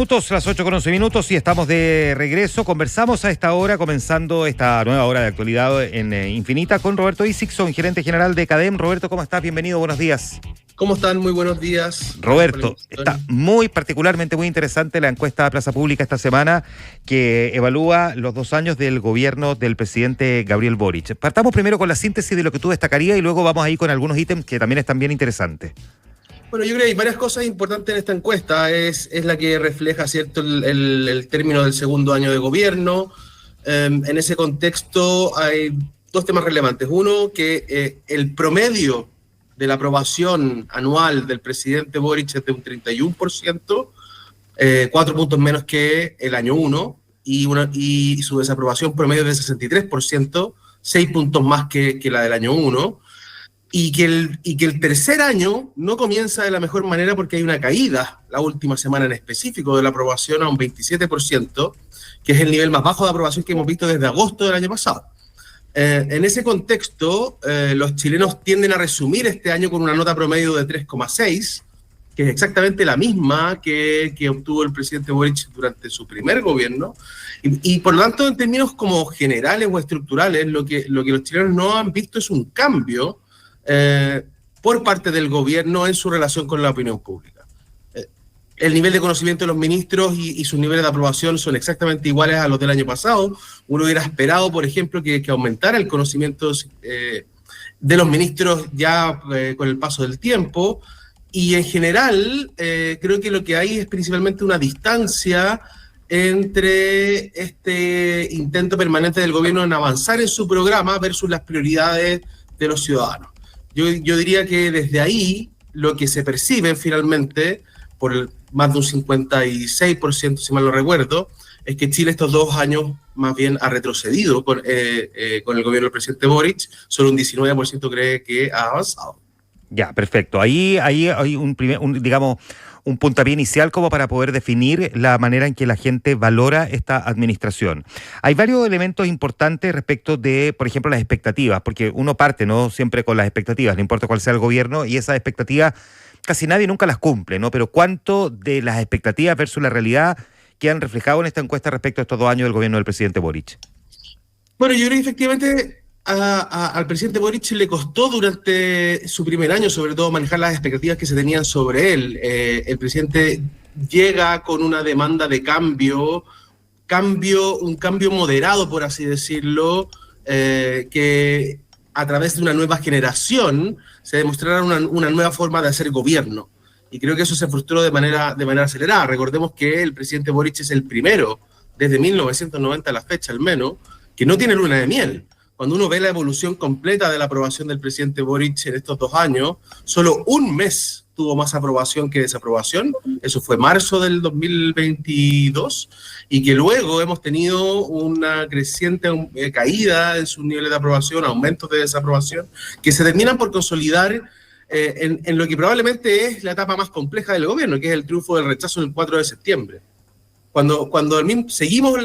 Las 8:11 y estamos de regreso. Conversamos a esta hora, comenzando esta nueva hora de actualidad en Infinita, con Roberto Isixson, gerente general de CADEM. Roberto, ¿cómo estás? Bienvenido, buenos días. ¿Cómo están? Muy buenos días. Roberto, está particularmente muy interesante la encuesta de Plaza Pública esta semana que evalúa los 2 años del gobierno del presidente Gabriel Boric. Partamos primero con la síntesis de lo que tú destacarías y luego vamos a ir con algunos ítems que también están bien interesantes. Bueno, yo creo que hay varias cosas importantes en esta encuesta. Es la que refleja, ¿cierto?, el término del segundo año de gobierno. En ese contexto hay dos temas relevantes. Uno, que el promedio de la aprobación anual del presidente Boric es de un 31%, 4 puntos menos que el año 1, y su desaprobación promedio es de 63%, 6 puntos más que la del año 1. Y que el tercer año no comienza de la mejor manera porque hay una caída, la última semana en específico, de la aprobación a un 27%, que es el nivel más bajo de aprobación que hemos visto desde agosto del año pasado. En ese contexto, los chilenos tienden a resumir este año con una nota promedio de 3,6, que es exactamente la misma que obtuvo el presidente Boric durante su primer gobierno. Y por lo tanto, en términos como generales o estructurales, lo que los chilenos no han visto es un cambio por parte del gobierno en su relación con la opinión pública. El nivel de conocimiento de los ministros y sus niveles de aprobación son exactamente iguales a los del año pasado. Uno hubiera esperado, por ejemplo, que aumentara el conocimiento de los ministros ya con el paso del tiempo. Y en general, creo que lo que hay es principalmente una distancia entre este intento permanente del gobierno en avanzar en su programa versus las prioridades de los ciudadanos. Yo diría que desde ahí lo que se percibe finalmente, por más de un 56%, si mal no recuerdo, es que Chile estos 2 años más bien ha retrocedido con el gobierno del presidente Boric. Solo un 19% cree que ha avanzado. Ya, perfecto. Ahí hay un puntapié inicial como para poder definir la manera en que la gente valora esta administración. Hay varios elementos importantes respecto de, por ejemplo, las expectativas, porque uno parte, ¿no?, siempre con las expectativas, no importa cuál sea el gobierno, y esas expectativas casi nadie nunca las cumple, ¿no? Pero ¿cuánto de las expectativas versus la realidad quedan reflejados en esta encuesta respecto a estos 2 años del gobierno del presidente Boric? Bueno, yo creo que efectivamente al presidente Boric le costó durante su primer año, sobre todo, manejar las expectativas que se tenían sobre él. El presidente llega con una demanda de un cambio moderado, por así decirlo, que a través de una nueva generación se demostrara una nueva forma de hacer gobierno. Y creo que eso se frustró de manera acelerada. Recordemos que el presidente Boric es el primero, desde 1990 a la fecha al menos, que no tiene luna de miel. Cuando uno ve la evolución completa de la aprobación del presidente Boric en estos 2 años, solo un mes tuvo más aprobación que desaprobación. Eso fue marzo del 2022, y que luego hemos tenido una creciente caída en sus niveles de aprobación, aumentos de desaprobación, que se terminan por consolidar en lo que probablemente es la etapa más compleja del gobierno, que es el triunfo del rechazo del 4 de septiembre. Cuando seguimos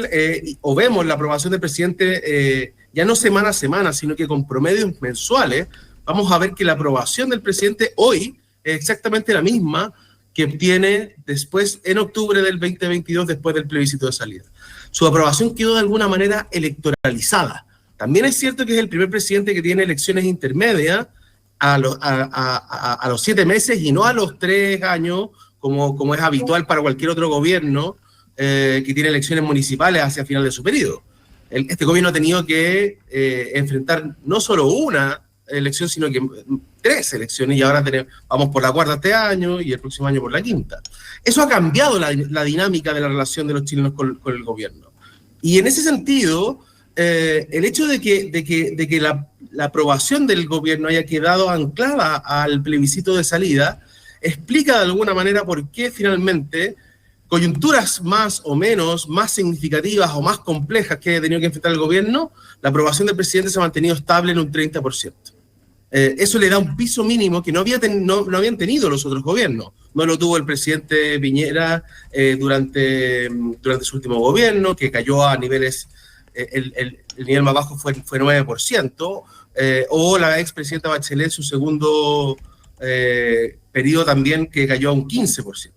o vemos la aprobación del presidente, ya no semana a semana, sino que con promedios mensuales, vamos a ver que la aprobación del presidente hoy es exactamente la misma que obtiene después, en octubre del 2022, después del plebiscito de salida. Su aprobación quedó de alguna manera electoralizada. También es cierto que es el primer presidente que tiene elecciones intermedias a los 7 meses y no a los 3 años, como es habitual para cualquier otro gobierno que tiene elecciones municipales hacia final de su periodo. Este gobierno ha tenido que enfrentar no solo una elección, sino que 3 elecciones, y ahora vamos por la 4ª este año y el próximo año por la 5ª. Eso ha cambiado la dinámica de la relación de los chilenos con el gobierno. Y en ese sentido, el hecho de que la aprobación del gobierno haya quedado anclada al plebiscito de salida explica de alguna manera por qué finalmente coyunturas más o menos, más significativas o más complejas que ha tenido que enfrentar el gobierno, la aprobación del presidente se ha mantenido estable en un 30%. Eso le da un piso mínimo que no habían tenido los otros gobiernos. No lo tuvo el presidente Piñera durante su último gobierno, que cayó a niveles, el nivel más bajo fue 9%, o la expresidenta Bachelet, su segundo periodo también, que cayó a un 15%.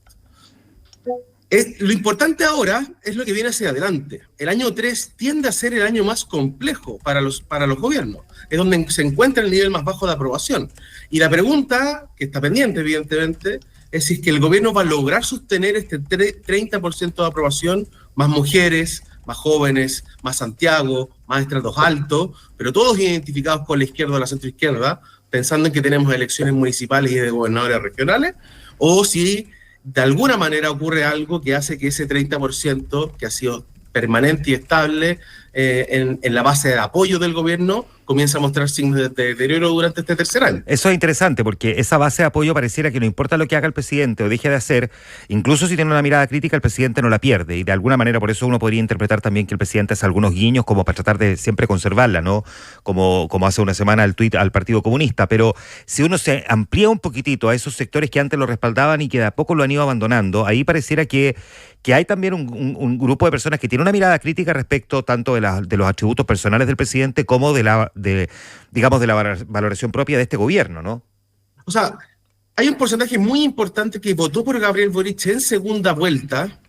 Lo importante ahora es lo que viene hacia adelante. El año 3 tiende a ser el año más complejo para los gobiernos. Es donde se encuentra el nivel más bajo de aprobación. Y la pregunta, que está pendiente evidentemente, es si es que el gobierno va a lograr sostener este 30% de aprobación, más mujeres, más jóvenes, más Santiago, más estratos altos, pero todos identificados con la izquierda o la centroizquierda, pensando en que tenemos elecciones municipales y de gobernadores regionales, o si de alguna manera ocurre algo que hace que ese 30% que ha sido permanente y estable en la base de apoyo del gobierno comienza a mostrar signos de deterioro durante este tercer año. Eso es interesante porque esa base de apoyo pareciera que no importa lo que haga el presidente o deje de hacer, incluso si tiene una mirada crítica, el presidente no la pierde. Y de alguna manera por eso uno podría interpretar también que el presidente hace algunos guiños como para tratar de siempre conservarla, ¿no? Como hace una semana el tuit al Partido Comunista. Pero si uno se amplía un poquitito a esos sectores que antes lo respaldaban y que de a poco lo han ido abandonando, ahí pareciera que hay también un grupo de personas que tiene una mirada crítica respecto tanto de los atributos personales del presidente como de la valoración propia de este gobierno, ¿no? O sea, hay un porcentaje muy importante que votó por Gabriel Boric en segunda vuelta,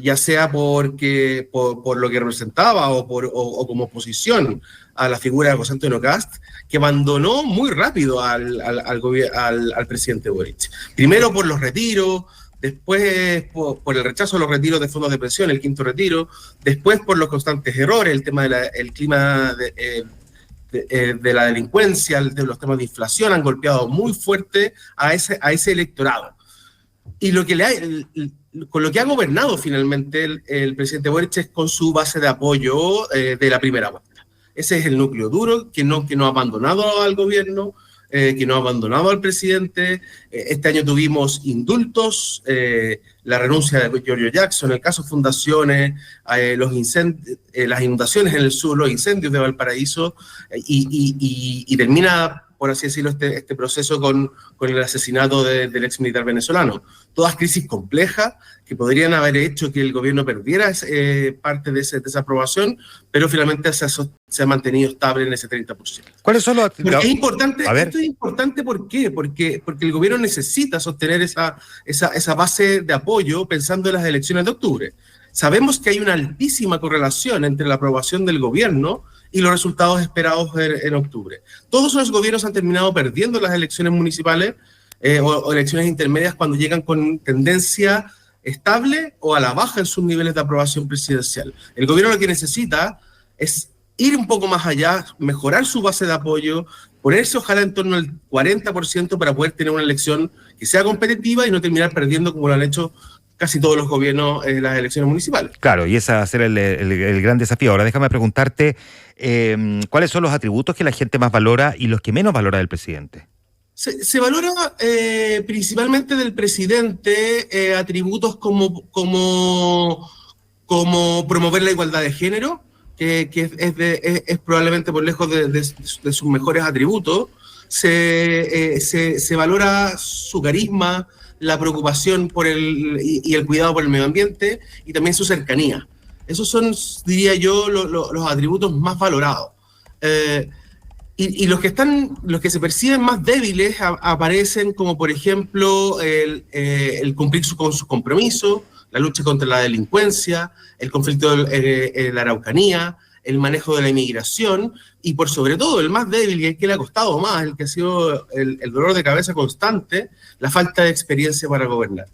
ya sea por lo que representaba o como oposición a la figura de José Antonio Kast, que abandonó muy rápido al presidente Boric. Primero por los retiros, después por el rechazo a los retiros de fondos de pensión, el quinto retiro, después por los constantes errores, el tema del clima de la delincuencia, de los temas de inflación, han golpeado muy fuerte a ese electorado. Y con lo que ha gobernado finalmente el presidente Boric es con su base de apoyo de la primera vuelta. Ese es el núcleo duro que no ha abandonado al gobierno, que no ha abandonado al presidente. Este año tuvimos indultos, la renuncia de Giorgio Jackson, el caso Fundaciones, las inundaciones en el sur, los incendios de Valparaíso, y termina, por así decirlo, este proceso con el asesinato del ex militar venezolano. Todas crisis complejas que podrían haber hecho que el gobierno perdiera parte de esa aprobación, pero finalmente se ha mantenido estable en ese 30%. ¿Cuáles son los...? Es importante, esto es importante, ¿por qué? Porque el gobierno necesita sostener esa base de apoyo pensando en las elecciones de octubre. Sabemos que hay una altísima correlación entre la aprobación del gobierno y los resultados esperados en octubre. Todos los gobiernos han terminado perdiendo las elecciones municipales o elecciones intermedias cuando llegan con tendencia estable o a la baja en sus niveles de aprobación presidencial. El gobierno lo que necesita es ir un poco más allá, mejorar su base de apoyo, ponerse ojalá en torno al 40% para poder tener una elección que sea competitiva y no terminar perdiendo como lo han hecho casi todos los gobiernos en las elecciones municipales. Claro, y ese va a ser el gran desafío. Ahora déjame preguntarte, ¿cuáles son los atributos que la gente más valora y los que menos valora del presidente? Se valora principalmente del presidente atributos como promover la igualdad de género, que es probablemente por lejos de sus mejores atributos. Se valora su carisma, la preocupación y el cuidado por el medio ambiente y también su cercanía. Esos son, diría yo, los atributos más valorados. Y los que se perciben más débiles aparecen como, por ejemplo, el cumplir con sus compromisos, la lucha contra la delincuencia, el conflicto en la Araucanía, el manejo de la inmigración y, por sobre todo, el más débil y el que le ha costado más, el que ha sido el dolor de cabeza constante, la falta de experiencia para gobernar.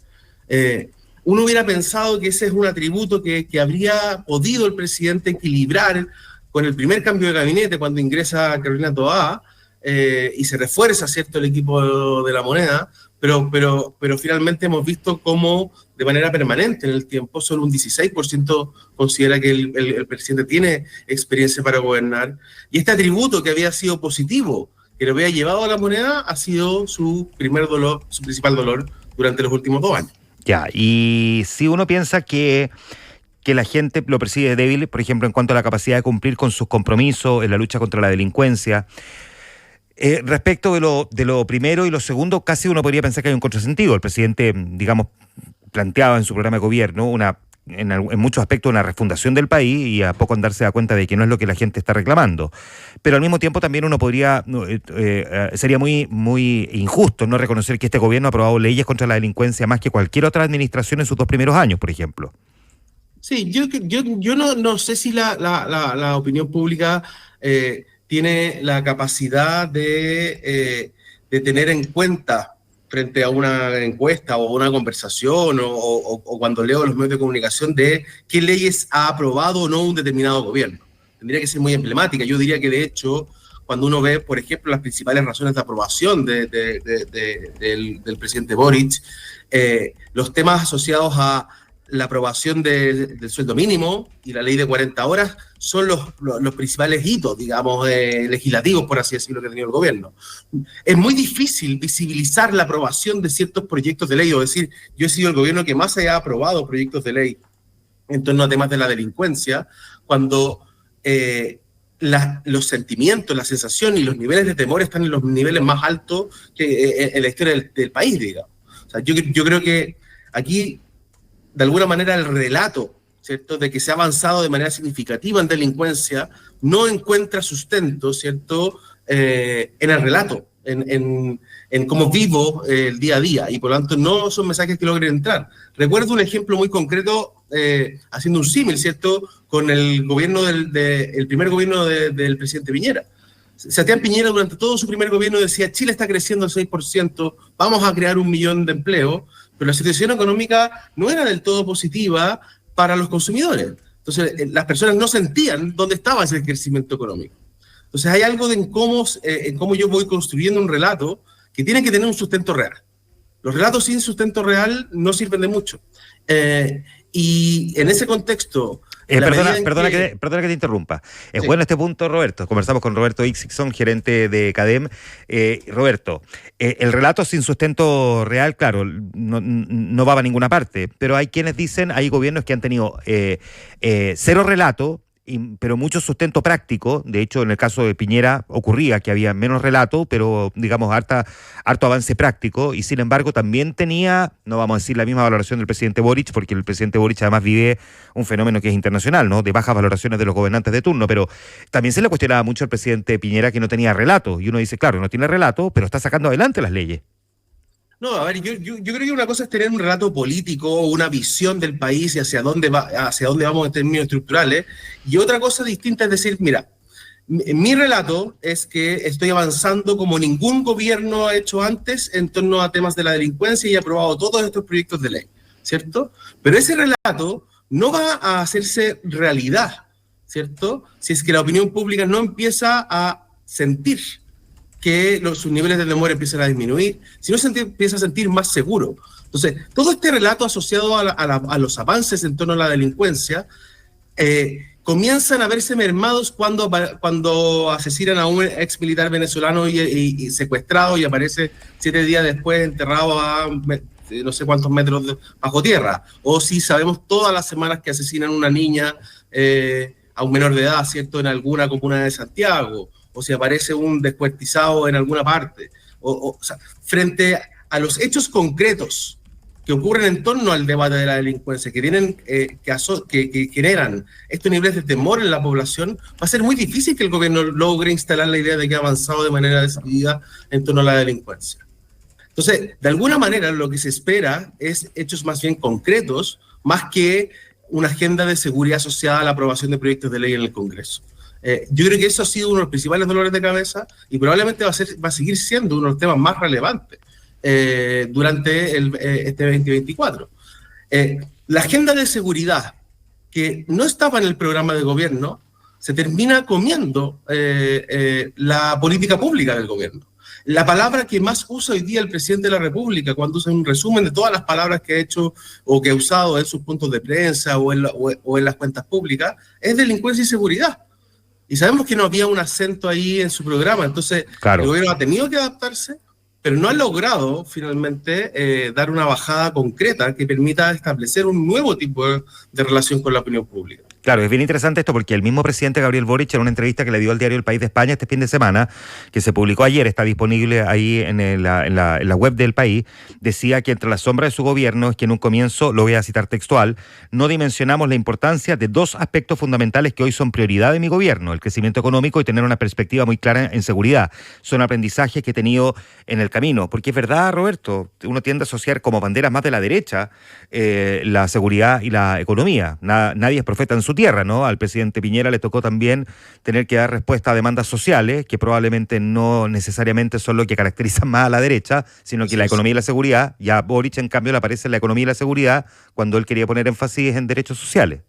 Uno hubiera pensado que ese es un atributo que habría podido el presidente equilibrar con el primer cambio de gabinete cuando ingresa Carolina Toá y se refuerza, ¿cierto?, el equipo de la Moneda, pero finalmente hemos visto cómo de manera permanente en el tiempo solo un 16% considera que el presidente tiene experiencia para gobernar. Y este atributo que había sido positivo, que lo había llevado a la Moneda, ha sido su principal dolor durante los últimos 2 años. Ya, y si uno piensa que la gente lo percibe débil, por ejemplo, en cuanto a la capacidad de cumplir con sus compromisos en la lucha contra la delincuencia. Respecto de lo primero y lo segundo, casi uno podría pensar que hay un contrasentido. El presidente, digamos, planteaba en su programa de gobierno una en muchos aspectos una refundación del país y a poco andar se da cuenta de que no es lo que la gente está reclamando. Pero al mismo tiempo también uno sería muy injusto no reconocer que este gobierno ha aprobado leyes contra la delincuencia más que cualquier otra administración en sus 2 primeros años, por ejemplo. Sí, yo no sé si la opinión pública tiene la capacidad de tener en cuenta frente a una encuesta o una conversación o cuando leo los medios de comunicación de qué leyes ha aprobado o no un determinado gobierno. Tendría que ser muy emblemática. Yo diría que, de hecho, cuando uno ve, por ejemplo, las principales razones de aprobación del presidente Boric, los temas asociados a la aprobación del sueldo mínimo y la ley de 40 horas son los principales hitos, digamos, legislativos, por así decirlo, que ha tenido el gobierno. Es muy difícil visibilizar la aprobación de ciertos proyectos de ley, o decir, yo he sido el gobierno que más haya aprobado proyectos de ley en torno a temas de la delincuencia, cuando los sentimientos, la sensación y los niveles de temor están en los niveles más altos que en la historia del país, digamos. O sea, yo creo que aquí, de alguna manera, el relato, ¿cierto?, de que se ha avanzado de manera significativa en delincuencia, no encuentra sustento, ¿cierto?, en el relato, en cómo vivo el día a día, y por lo tanto no son mensajes que logren entrar. Recuerdo un ejemplo muy concreto, haciendo un símil, ¿cierto?, con el gobierno el primer gobierno del presidente Piñera. Sebastián Piñera, durante todo su primer gobierno, decía: Chile está creciendo al 6%, vamos a crear 1 millón de empleos, pero la situación económica no era del todo positiva para los consumidores. Entonces, las personas no sentían dónde estaba ese crecimiento económico. Entonces, hay algo en cómo yo voy construyendo un relato que tiene que tener un sustento real. Los relatos sin sustento real no sirven de mucho. Y en ese contexto... Perdona que te interrumpa. Es Sí. bueno este punto, Roberto. Conversamos con Roberto Ixixon, gerente de CADEM. Roberto, el relato sin sustento real, claro, no va a ninguna parte, pero hay quienes dicen, hay gobiernos que han tenido cero relato, pero mucho sustento práctico. De hecho, en el caso de Piñera ocurría que había menos relato, pero digamos harto avance práctico, y sin embargo también tenía, no vamos a decir la misma valoración del presidente Boric, porque el presidente Boric además vive un fenómeno que es internacional, ¿no?, de bajas valoraciones de los gobernantes de turno, pero también se le cuestionaba mucho al presidente Piñera que no tenía relato, y uno dice, claro, no tiene relato, pero está sacando adelante las leyes. No, a ver, yo creo que una cosa es tener un relato político, una visión del país y hacia dónde vamos en términos estructurales, y otra cosa distinta es decir, mira, mi relato es que estoy avanzando como ningún gobierno ha hecho antes en torno a temas de la delincuencia y he aprobado todos estos proyectos de ley, ¿cierto? Pero ese relato no va a hacerse realidad, ¿cierto?, si es que la opinión pública no empieza a sentir que sus niveles de temor empiezan a disminuir, si no se empieza a sentir más seguro. Entonces, todo este relato asociado a los avances en torno a la delincuencia comienzan a verse mermados cuando asesinan a un ex militar venezolano y secuestrado, y aparece 7 días después enterrado a no sé cuántos metros bajo tierra. O si sabemos todas las semanas que asesinan a una niña, a un menor de edad, ¿cierto?, en alguna comuna de Santiago, o si aparece un descuartizado en alguna parte. O sea, frente a los hechos concretos que ocurren en torno al debate de la delincuencia, que generan estos niveles de temor en la población, va a ser muy difícil que el gobierno logre instalar la idea de que ha avanzado de manera decidida en torno a la delincuencia. Entonces, de alguna manera, lo que se espera es hechos más bien concretos, más que una agenda de seguridad asociada a la aprobación de proyectos de ley en el Congreso. Yo creo que eso ha sido uno de los principales dolores de cabeza y probablemente va a seguir siendo uno de los temas más relevantes durante este 2024. La agenda de seguridad, que no estaba en el programa de gobierno, se termina comiendo la política pública del gobierno. La palabra que más usa hoy día el presidente de la República, cuando usa un resumen de todas las palabras que ha hecho o que ha usado en sus puntos de prensa o en las cuentas públicas, es delincuencia y seguridad. Y sabemos que no había un acento ahí en su programa, entonces claro, el gobierno ha tenido que adaptarse, pero no ha logrado finalmente dar una bajada concreta que permita establecer un nuevo tipo de relación con la opinión pública. Claro, es bien interesante esto porque el mismo presidente Gabriel Boric, en una entrevista que le dio al diario El País de España este fin de semana, que se publicó ayer, está disponible ahí en la web del país, decía que entre las sombras de su gobierno es que en un comienzo, lo voy a citar textual, no dimensionamos la importancia de dos aspectos fundamentales que hoy son prioridad de mi gobierno, el crecimiento económico y tener una perspectiva muy clara en seguridad. Son aprendizajes que he tenido en el camino, porque es verdad, Roberto, uno tiende a asociar como banderas más de la derecha la seguridad y la economía. Nadie es profeta en su tierra, ¿no? Al presidente Piñera le tocó también tener que dar respuesta a demandas sociales, que probablemente no necesariamente son lo que caracterizan más a la derecha, sino que la economía y la seguridad. Ya a Boric, en cambio, le aparece la economía y la seguridad cuando él quería poner énfasis en derechos sociales.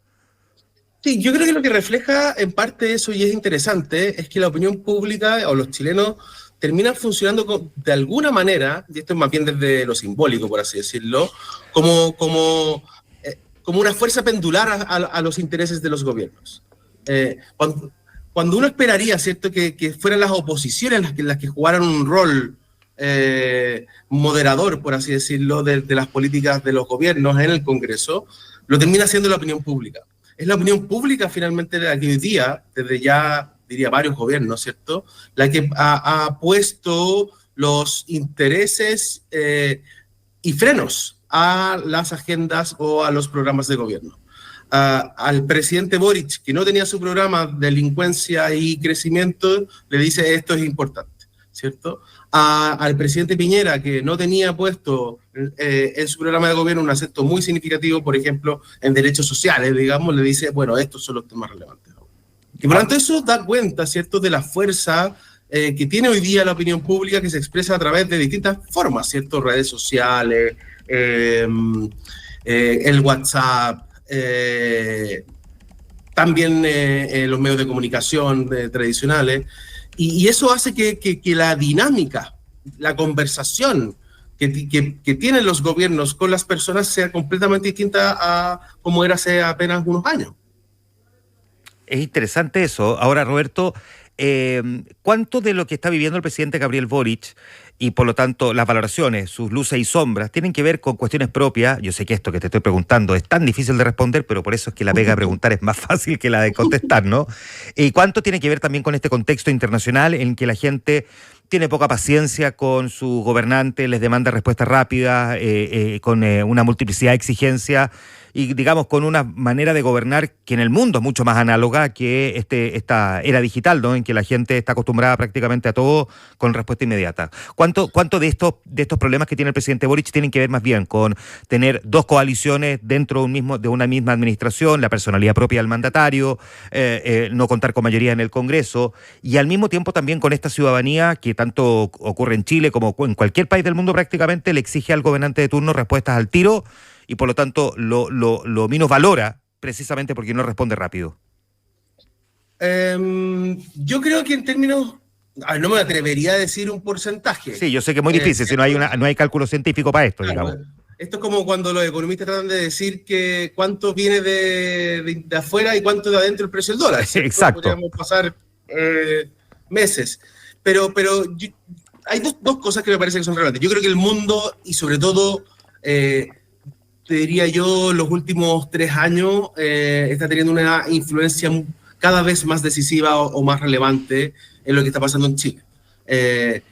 Sí, yo creo que lo que refleja en parte eso, y es interesante, es que la opinión pública o los chilenos terminan funcionando de alguna manera, y esto es más bien desde lo simbólico, por así decirlo, como una fuerza pendular a los intereses de los gobiernos. Cuando uno esperaría, ¿cierto?, que fueran las oposiciones las que jugaran un rol moderador, por así decirlo, de las políticas de los gobiernos en el Congreso, lo termina haciendo la opinión pública. Es la opinión pública finalmente la que hoy día, desde ya diría varios gobiernos, ¿cierto?, la que ha puesto los intereses y frenos a las agendas o a los programas de gobierno. Al presidente Boric, que no tenía su programa de delincuencia y crecimiento, le dice esto es importante, ¿cierto? Al presidente Piñera, que no tenía puesto en su programa de gobierno un acento muy significativo, por ejemplo, en derechos sociales, digamos, le dice, bueno, estos son los temas relevantes. Y por lo tanto eso da cuenta, ¿cierto?, de la fuerza que tiene hoy día la opinión pública, que se expresa a través de distintas formas, ¿cierto? Redes sociales, el WhatsApp, también los medios de comunicación tradicionales, y eso hace que la dinámica, la conversación que tienen los gobiernos con las personas sea completamente distinta a como era hace apenas unos años. Es interesante eso. Ahora, Roberto, ¿cuánto de lo que está viviendo el presidente Gabriel Boric y por lo tanto las valoraciones, sus luces y sombras, tienen que ver con cuestiones propias? Yo sé que esto que te estoy preguntando es tan difícil de responder, pero por eso es que la pega de preguntar es más fácil que la de contestar, ¿no? ¿Y cuánto tiene que ver también con este contexto internacional en que la gente tiene poca paciencia con sus gobernantes, les demanda respuestas rápidas, con una multiplicidad de exigencias y, digamos, con una manera de gobernar que en el mundo es mucho más análoga que esta era digital, ¿no?, en que la gente está acostumbrada prácticamente a todo con respuesta inmediata? ¿Cuánto de estos problemas que tiene el presidente Boric tienen que ver más bien con tener dos coaliciones dentro de una misma administración, la personalidad propia del mandatario, no contar con mayoría en el Congreso, y al mismo tiempo también con esta ciudadanía que tanto ocurre en Chile como en cualquier país del mundo prácticamente, le exige al gobernante de turno respuestas al tiro y por lo tanto lo menos valora precisamente porque no responde rápido? Yo creo que en términos... no me atrevería a decir un porcentaje. Sí, yo sé que es muy difícil, si no hay cálculo científico para esto, claro, digamos. Esto es como cuando los economistas tratan de decir que cuánto viene de afuera y cuánto de adentro el precio del dólar. Sí, exacto. Podríamos pasar meses. Pero hay dos cosas que me parece que son relevantes. Yo creo que el mundo, y sobre todo, te diría yo, los últimos 3 años, está teniendo una influencia cada vez más decisiva o más relevante en lo que está pasando en Chile.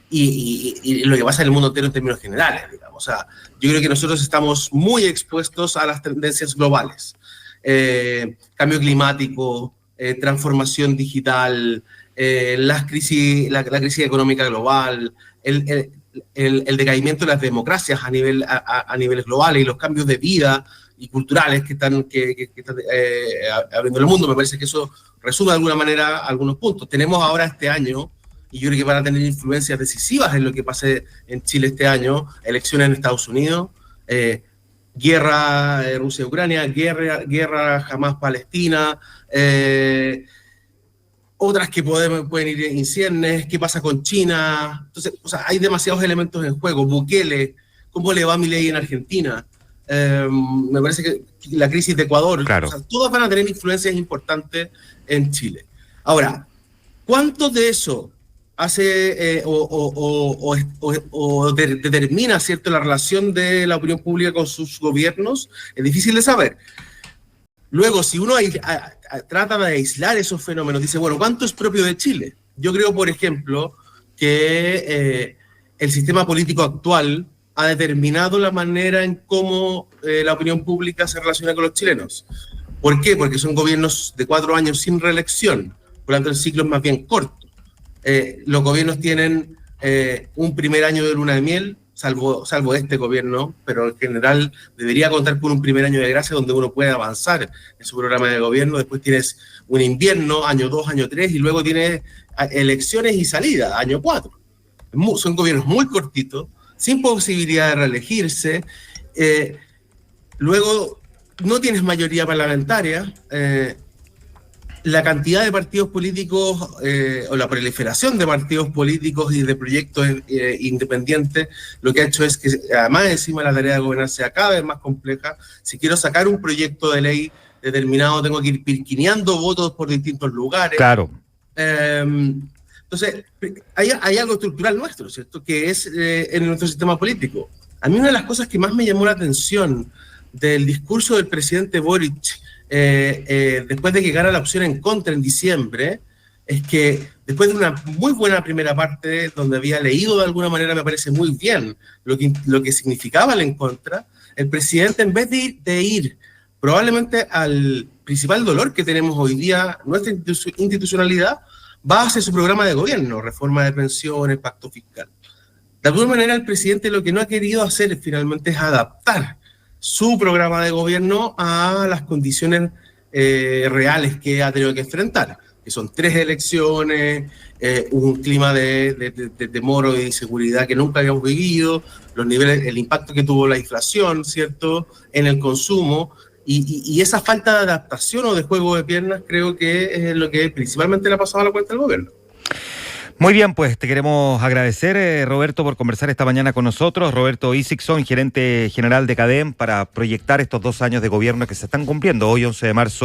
Y lo que pasa en el mundo entero en términos generales, digamos. O sea, yo creo que nosotros estamos muy expuestos a las tendencias globales. Cambio climático, transformación digital, la crisis económica global, el decaimiento de las democracias a niveles globales y los cambios de vida y culturales que están abriendo el mundo. Me parece que eso resume de alguna manera algunos puntos. Tenemos ahora este año, y yo creo que van a tener influencias decisivas en lo que pase en Chile este año, elecciones en Estados Unidos, guerra Rusia-Ucrania, guerra Hamas-Palestina, otras que pueden ir en ciernes, qué pasa con China. Entonces, o sea, hay demasiados elementos en juego. Bukele, ¿cómo le va a Milei en Argentina? Me parece que la crisis de Ecuador, claro. O sea, todas van a tener influencias importantes en Chile. Ahora, ¿cuánto de eso hace determina, ¿cierto?, la relación de la opinión pública con sus gobiernos? Es difícil de saber. Luego, si uno trata de aislar esos fenómenos. Dice, bueno, ¿cuánto es propio de Chile? Yo creo, por ejemplo, que el sistema político actual ha determinado la manera en cómo la opinión pública se relaciona con los chilenos. ¿Por qué? Porque son gobiernos de 4 años sin reelección, por lo tanto el ciclo es más bien corto. Los gobiernos tienen un primer año de luna de miel, salvo este gobierno, pero en general debería contar con un primer año de gracia donde uno puede avanzar en su programa de gobierno. Después tienes un invierno, año 2, año 3, y luego tienes elecciones y salida, año 4. Son gobiernos muy cortitos, sin posibilidad de reelegirse. Luego no tienes mayoría parlamentaria. La cantidad de partidos políticos o la proliferación de partidos políticos y de proyectos independientes lo que ha hecho es que además encima la tarea de gobernar sea cada vez más compleja. Si quiero sacar un proyecto de ley determinado tengo que ir pirquineando votos por distintos lugares. Claro. Entonces, hay algo estructural nuestro, ¿cierto? Que es en nuestro sistema político. A mí una de las cosas que más me llamó la atención del discurso del presidente Boric después de que gana la opción en contra en diciembre, es que después de una muy buena primera parte, donde había leído de alguna manera, me parece muy bien lo que significaba el en contra, el presidente, en vez de ir probablemente al principal dolor que tenemos hoy día, nuestra institucionalidad, va hacia su programa de gobierno, reforma de pensiones, pacto fiscal. De alguna manera el presidente lo que no ha querido hacer finalmente es adaptar su programa de gobierno a las condiciones reales que ha tenido que enfrentar, que son 3 elecciones, un clima de temor o de inseguridad que nunca habíamos vivido, los niveles, el impacto que tuvo la inflación, ¿cierto?, en el consumo, y esa falta de adaptación o de juego de piernas creo que es lo que principalmente le ha pasado a la cuenta del gobierno. Muy bien, pues te queremos agradecer, Roberto, por conversar esta mañana con nosotros. Roberto Isakson, gerente general de CADEM, para proyectar estos 2 años de gobierno que se están cumpliendo hoy, 11 de marzo.